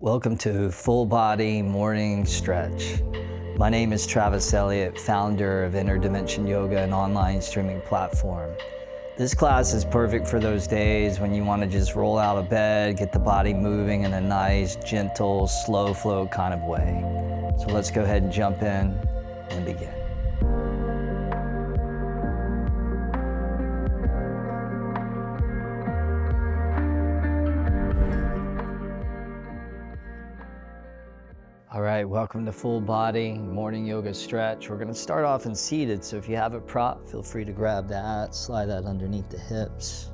Welcome to Full Body Morning Stretch. My name is Travis Eliot, founder of Interdimension Yoga, an online streaming platform. This class is perfect for those days when you want to just roll out of bed, get the body moving in a nice, gentle, slow flow kind of way. So let's go ahead and jump in and begin. All right, welcome to Full Body Morning Yoga Stretch. We're going to start off in seated, so if you have a prop, feel free to grab that, slide that underneath the hips.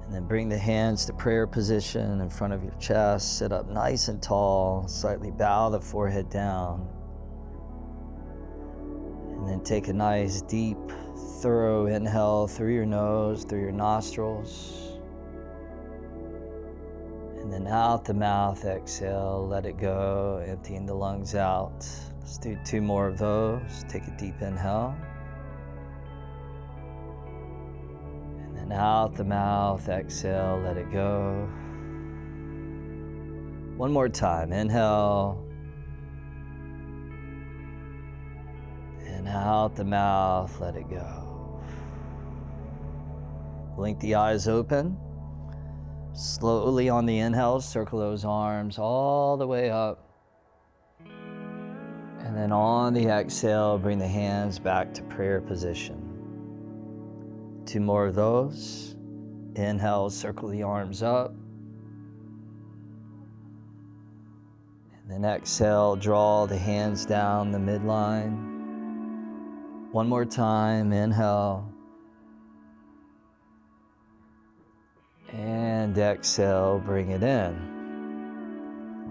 And then bring the hands to prayer position in front of your chest. Sit up nice and tall, slightly bow the forehead down. And then take a nice, deep, thorough inhale through your nose, through your nostrils. And then out the mouth, exhale, let it go, emptying the lungs out. Let's do 2 more of those. Take a deep inhale. And then out the mouth, exhale, let it go. 1 more time, inhale. And out the mouth, let it go. Blink the eyes open. Slowly on the inhale, circle those arms all the way up. And then on the exhale, bring the hands back to prayer position. 2 more of those. Inhale, circle the arms up. And then exhale, draw the hands down the midline. 1 more time, inhale. And exhale, bring it in.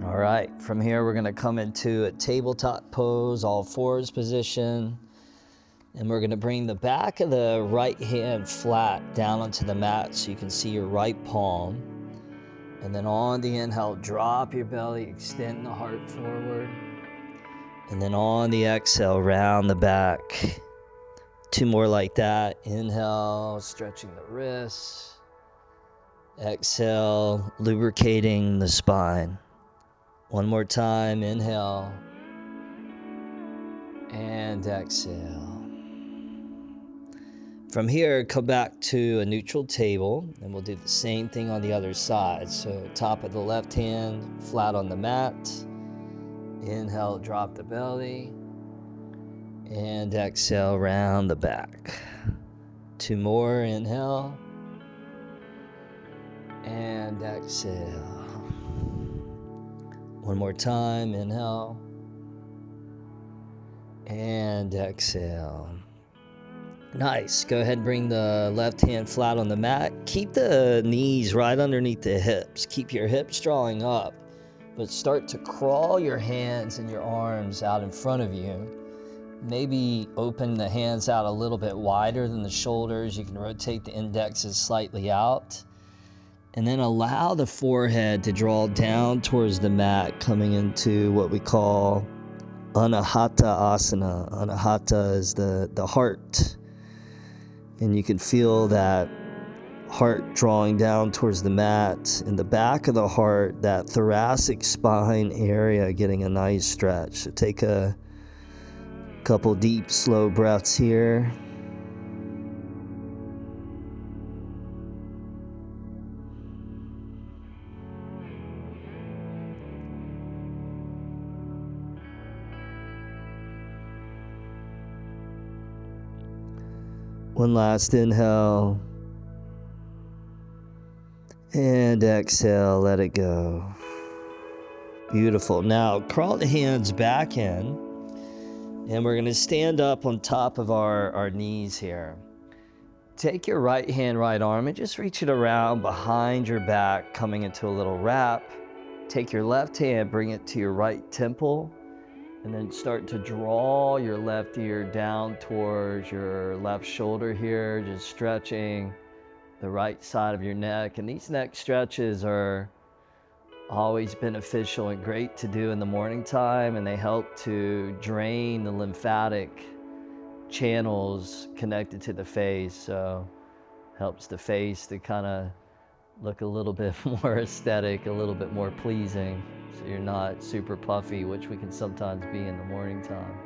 All right, from here we're gonna come into a tabletop pose, all fours position. And we're gonna bring the back of the right hand flat down onto the mat so you can see your right palm. And then on the inhale, drop your belly, extend the heart forward. And then on the exhale, round the back. 2 more like that. Inhale, stretching the wrists. Exhale, lubricating the spine. 1 more time, inhale. And exhale. From here, come back to a neutral table, and we'll do the same thing on the other side. So top of the left hand, flat on the mat. Inhale, drop the belly. And exhale, round the back. 2 more, inhale. And exhale. 1 more time, inhale. And exhale. Nice. Go ahead and bring the left hand flat on the mat. Keep the knees right underneath the hips. Keep your hips drawing up, but start to crawl your hands and your arms out in front of you. Maybe open the hands out a little bit wider than the shoulders. You can rotate the indexes slightly out. And then allow the forehead to draw down towards the mat, coming into what we call Anahata Asana. Anahata is the heart. And you can feel that heart drawing down towards the mat. In the back of the heart, that thoracic spine area getting a nice stretch. So take a couple deep, slow breaths here. One last inhale, and exhale, let it go. Beautiful. Now, crawl the hands back in, and we're gonna stand up on top of our knees here. Take your right hand, right arm, and just reach it around behind your back, coming into a little wrap. Take your left hand, bring it to your right temple, and then start to draw your left ear down towards your left shoulder here, just stretching the right side of your neck. And these neck stretches are always beneficial and great to do in the morning time, and they help to drain the lymphatic channels connected to the face. So helps the face to kind of look a little bit more aesthetic, a little bit more pleasing, so you're not super puffy, which we can sometimes be in the morning time.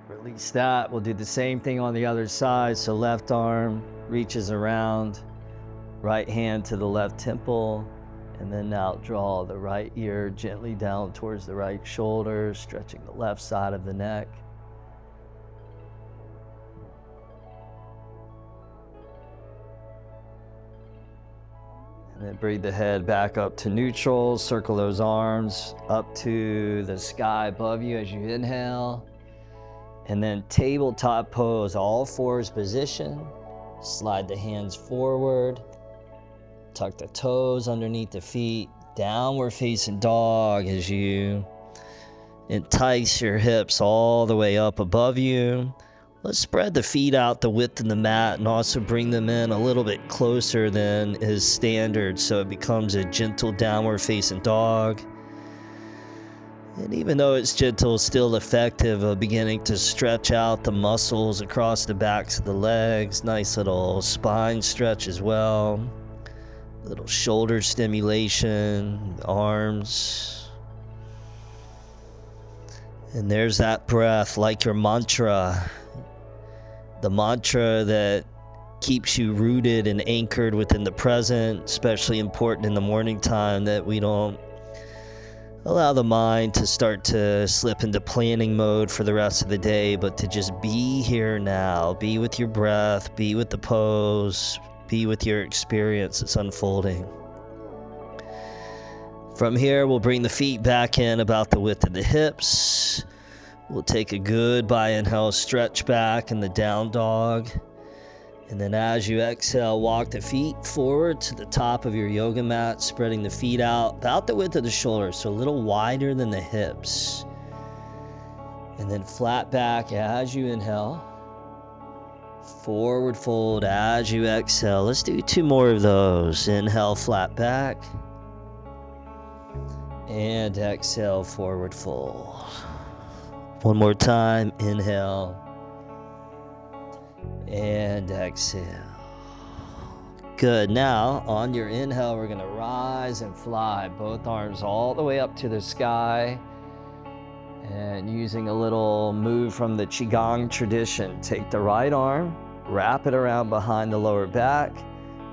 Release that. We'll do the same thing on the other side. So left arm reaches around, right hand to the left temple, and then now draw the right ear gently down towards the right shoulder, stretching the left side of the neck. And then breathe the head back up to neutral. Circle those arms up to the sky above you as you inhale. And then tabletop pose, all fours position. Slide the hands forward. Tuck the toes underneath the feet. Downward facing dog as you entice your hips all the way up above you. Let's spread the feet out the width of the mat and also bring them in a little bit closer than is standard, so it becomes a gentle downward facing dog. And even though it's gentle, it's still effective of beginning to stretch out the muscles across the backs of the legs. Nice little spine stretch as well. Little shoulder stimulation, arms. And there's that breath, like your mantra. The mantra that keeps you rooted and anchored within the present, especially important in the morning time, that we don't allow the mind to start to slip into planning mode for the rest of the day, but to just be here now, be with your breath, be with the pose, be with your experience that's unfolding. From here, we'll bring the feet back in about the width of the hips. We'll take a goodbye inhale, stretch back in the down dog. And then as you exhale, walk the feet forward to the top of your yoga mat, spreading the feet out about the width of the shoulders, so a little wider than the hips. And then flat back as you inhale. Forward fold as you exhale. Let's do 2 more of those. Inhale, flat back. And exhale, forward fold. One more time, inhale, and exhale. Good, now on your inhale, we're gonna rise and fly, both arms all the way up to the sky. And using a little move from the Qigong tradition, take the right arm, wrap it around behind the lower back,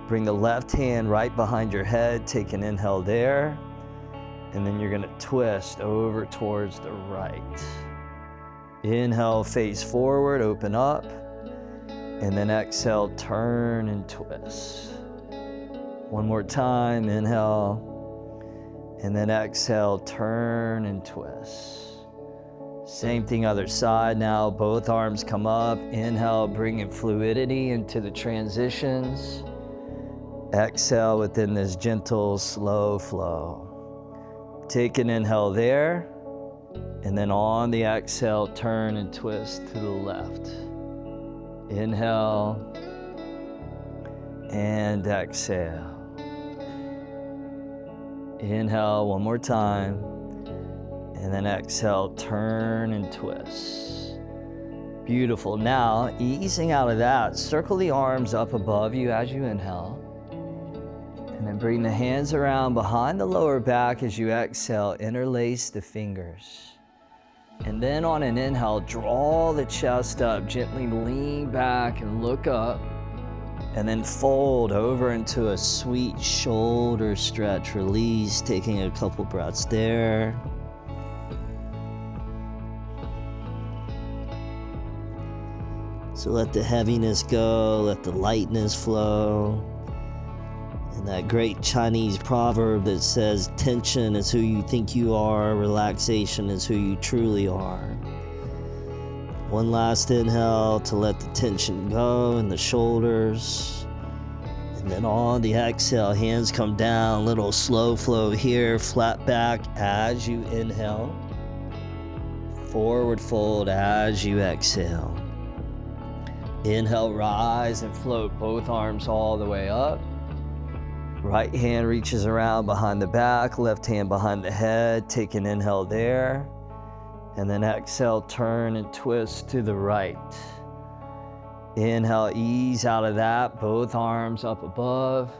bring the left hand right behind your head, take an inhale there, and then you're gonna twist over towards the right. Inhale, face forward, open up, and then exhale, turn and twist. One more time, inhale, and then exhale, turn and twist. Same thing other side now, both arms come up, inhale, bringing fluidity into the transitions. Exhale within this gentle, slow flow. Take an inhale there. And then on the exhale, turn and twist to the left. Inhale and exhale. Inhale one more time. And then exhale, turn and twist. Beautiful. Now, easing out of that, circle the arms up above you as you inhale. And then bring the hands around behind the lower back as you exhale, interlace the fingers. And then on an inhale, draw the chest up, gently lean back and look up. And then fold over into a sweet shoulder stretch, release, taking a couple breaths there. So let the heaviness go, let the lightness flow. And that great Chinese proverb that says, tension is who you think you are, relaxation is who you truly are. One last inhale to let the tension go in the shoulders. And then on the exhale, hands come down, little slow flow here, flat back as you inhale. Forward fold as you exhale. Inhale, rise and float both arms all the way up. Right hand reaches around behind the back, left hand behind the head. Take an inhale there. And then exhale, turn and twist to the right. Inhale, ease out of that, both arms up above.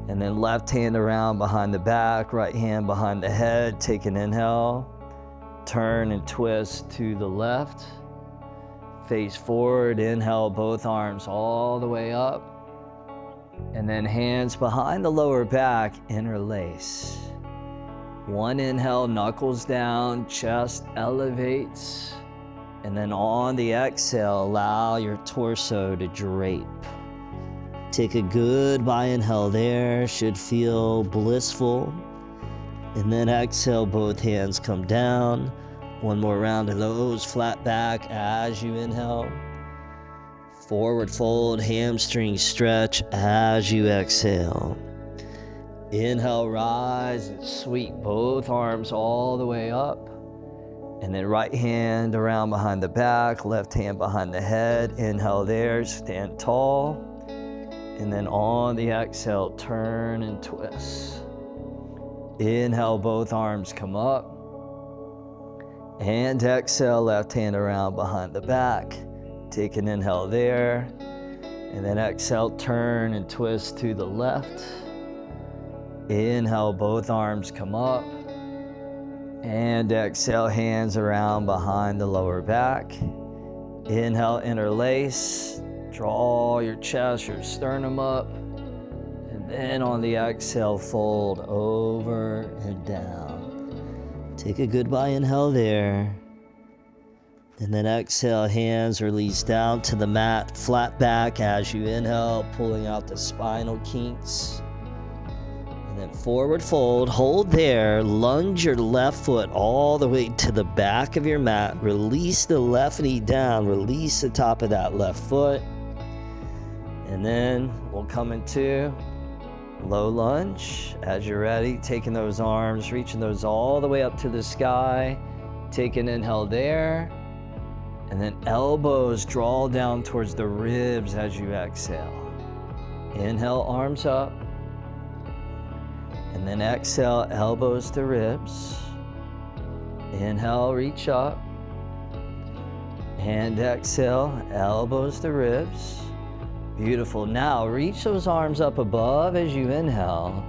And then left hand around behind the back, right hand behind the head. Take an inhale, turn and twist to the left. Face forward, inhale, both arms all the way up. And then hands behind the lower back, interlace. One inhale, knuckles down, chest elevates. And then on the exhale, allow your torso to drape. Take a goodbye inhale there, should feel blissful. And then exhale, both hands come down. One more round of those, flat back as you inhale. Forward fold, hamstring stretch as you exhale. Inhale, rise and sweep both arms all the way up. And then right hand around behind the back, left hand behind the head. Inhale there, stand tall. And then on the exhale, turn and twist. Inhale, both arms come up. And exhale, left hand around behind the back. Take an inhale there. And then exhale, turn and twist to the left. Inhale, both arms come up. And exhale, hands around behind the lower back. Inhale, interlace. Draw your chest, your sternum up. And then on the exhale, fold over and down. Take a goodbye inhale there. And then exhale, hands release down to the mat, flat back as you inhale, pulling out the spinal kinks. And then forward fold, hold there, lunge your left foot all the way to the back of your mat, release the left knee down, release the top of that left foot. And then we'll come into low lunge. As you're ready, taking those arms, reaching those all the way up to the sky. Take an inhale there. And then elbows draw down towards the ribs as you exhale. Inhale, arms up. And then exhale, elbows to ribs. Inhale, reach up. And exhale, elbows to ribs. Beautiful. Now reach those arms up above as you inhale.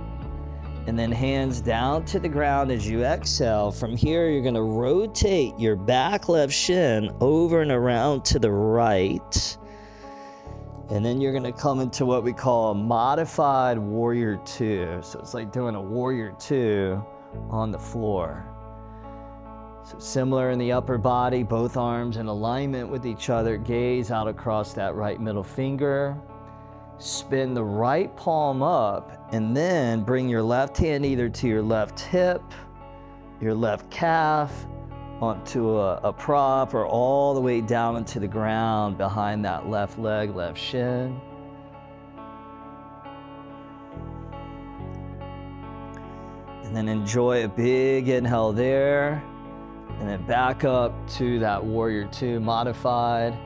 And then hands down to the ground as you exhale. From here, you're going to rotate your back left shin over and around to the right. And then you're going to come into what we call a modified warrior two. So it's like doing a warrior two on the floor. So similar in the upper body, both arms in alignment with each other. Gaze out across that right middle finger. Spin the right palm up and then bring your left hand either to your left hip, your left calf, onto a prop, or all the way down into the ground behind that left leg, left shin. And then enjoy a big inhale there. And then back up to that warrior two modified.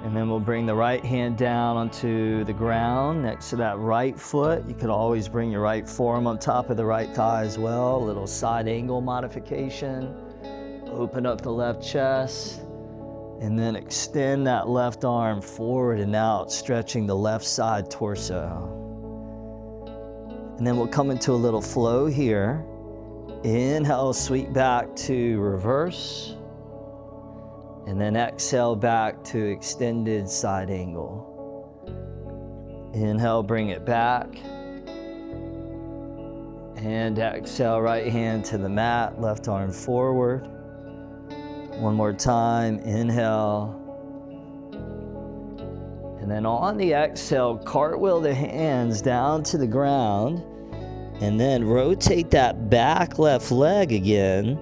And then we'll bring the right hand down onto the ground next to that right foot. You could always bring your right forearm on top of the right thigh as well. A little side angle modification. Open up the left chest. And then extend that left arm forward and out, stretching the left side torso. And then we'll come into a little flow here. Inhale, sweep back to reverse. And then exhale back to extended side angle. Inhale, bring it back. And exhale, right hand to the mat, left arm forward. One more time, inhale. And then on the exhale, cartwheel the hands down to the ground. And then rotate that back left leg again.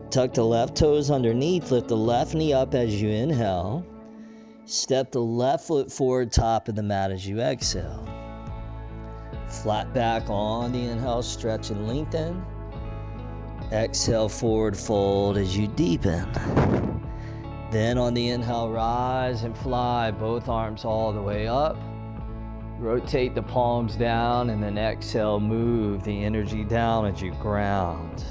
Tuck the left toes underneath, lift the left knee up as you inhale. Step the left foot forward, top of the mat as you exhale. Flat back on the inhale, stretch and lengthen. Exhale, forward fold as you deepen. Then on the inhale, rise and fly, both arms all the way up. Rotate the palms down, and then exhale, move the energy down as you ground.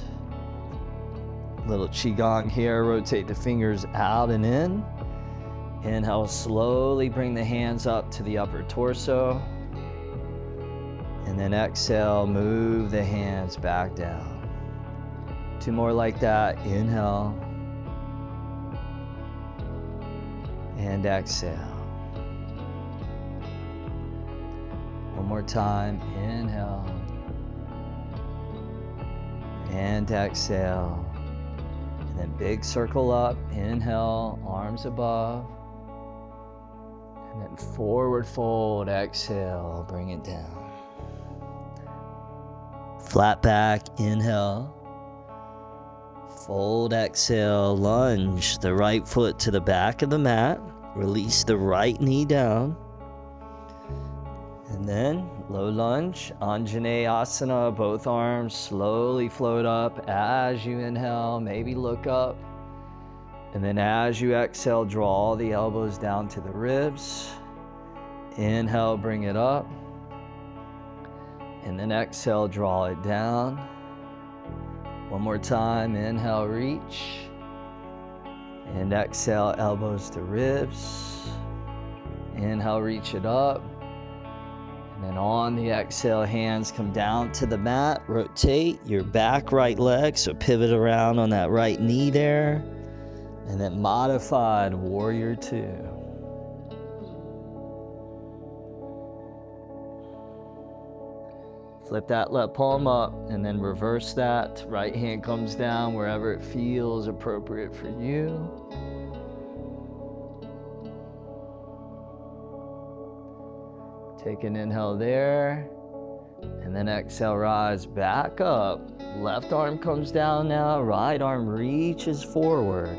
Little qigong here, rotate the fingers out and in. Inhale, slowly bring the hands up to the upper torso. And then exhale, move the hands back down. 2 more like that. Inhale. And exhale. 1 more time. Inhale. And exhale. And then big circle up. Inhale, arms above. And then forward fold. Exhale, bring it down. Flat back, inhale. Fold, exhale, lunge the right foot to the back of the mat. Release the right knee down. And then low lunge, Anjaneyasana, both arms slowly float up as you inhale, maybe look up. And then as you exhale, draw the elbows down to the ribs. Inhale, bring it up. And then exhale, draw it down. 1 more time, inhale, reach. And exhale, elbows to ribs. Inhale, reach it up. And then on the exhale, hands come down to the mat. Rotate your back right leg, so pivot around on that right knee there. And then modified warrior 2. Flip that left palm up and then reverse that. Right hand comes down wherever it feels appropriate for you. Take an inhale there. And then exhale, rise back up. Left arm comes down now. Right arm reaches forward.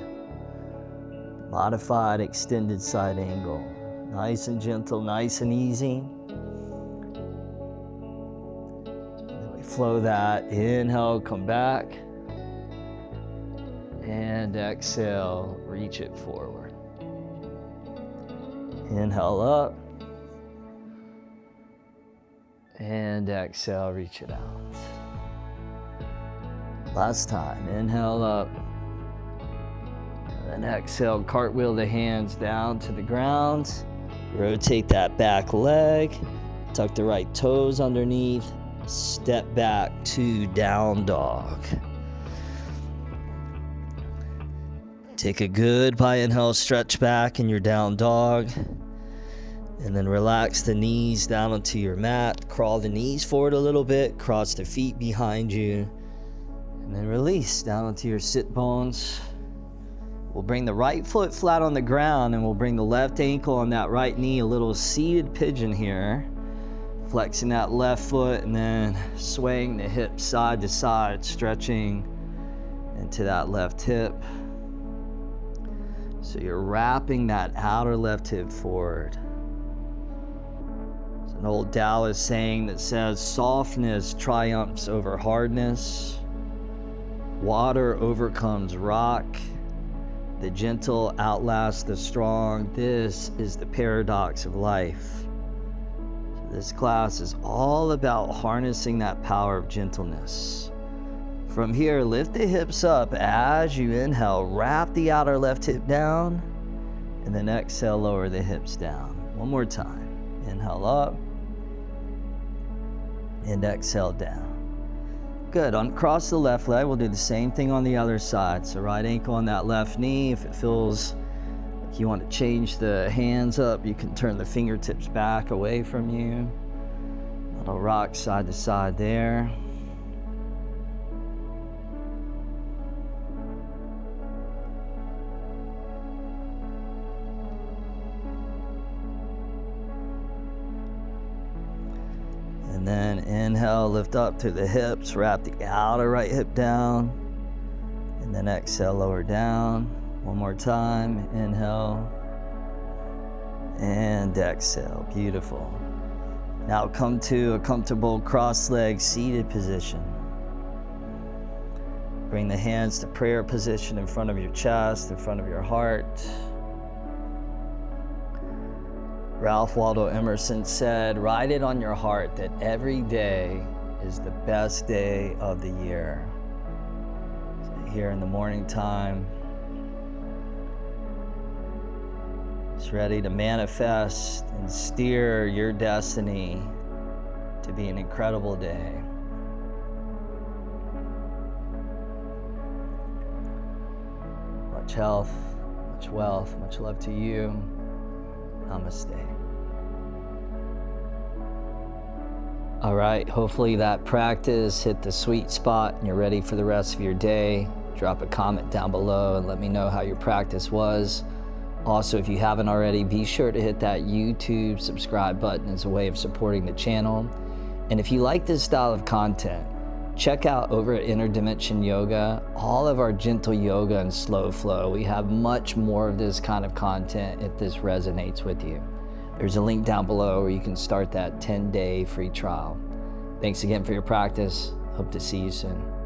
Modified extended side angle. Nice and gentle, nice and easy. Flow that. Inhale, come back. And exhale, reach it forward. Inhale up. And exhale, reach it out. Last time. Inhale up. And then exhale, cartwheel the hands down to the ground. Rotate that back leg. Tuck the right toes underneath. Step back to down dog. Take a goodbye inhale, stretch back in your down dog. And then relax the knees down onto your mat. Crawl the knees forward a little bit. Cross the feet behind you. And then release down onto your sit bones. We'll bring the right foot flat on the ground and we'll bring the left ankle on that right knee, a little seated pigeon here. Flexing that left foot and then swaying the hips side to side, stretching into that left hip. So you're wrapping that outer left hip forward. It's an old Taoist saying that says, softness triumphs over hardness. Water overcomes rock. The gentle outlasts the strong. This is the paradox of life. This class is all about harnessing that power of gentleness. From here, lift the hips up as you inhale. Wrap the outer left hip down. And then exhale, lower the hips down. 1 more time. Inhale up. And exhale down. Good. Uncross the left leg. We'll do the same thing on the other side. So right ankle on that left knee. If it feels like you want to change the hands up, you can turn the fingertips back away from you. Little rock side to side there. And then inhale, lift up through the hips, wrap the outer right hip down. And then exhale, lower down. 1 more time, inhale, and exhale, beautiful. Now come to a comfortable cross-legged seated position. Bring the hands to prayer position in front of your chest, in front of your heart. Ralph Waldo Emerson said, write it on your heart that every day is the best day of the year. So here in the morning time, It's ready to manifest and steer your destiny to be an incredible day. Much health, much wealth, much love to you. Namaste. All right, hopefully that practice hit the sweet spot and you're ready for the rest of your day. Drop a comment down below and let me know how your practice was. Also, if you haven't already, be sure to hit that YouTube subscribe button as a way of supporting the channel. And if you like this style of content, check out over at Interdimension Yoga, all of our gentle yoga and slow flow. We have much more of this kind of content if this resonates with you. There's a link down below where you can start that 10-day free trial. Thanks again for your practice. Hope to see you soon.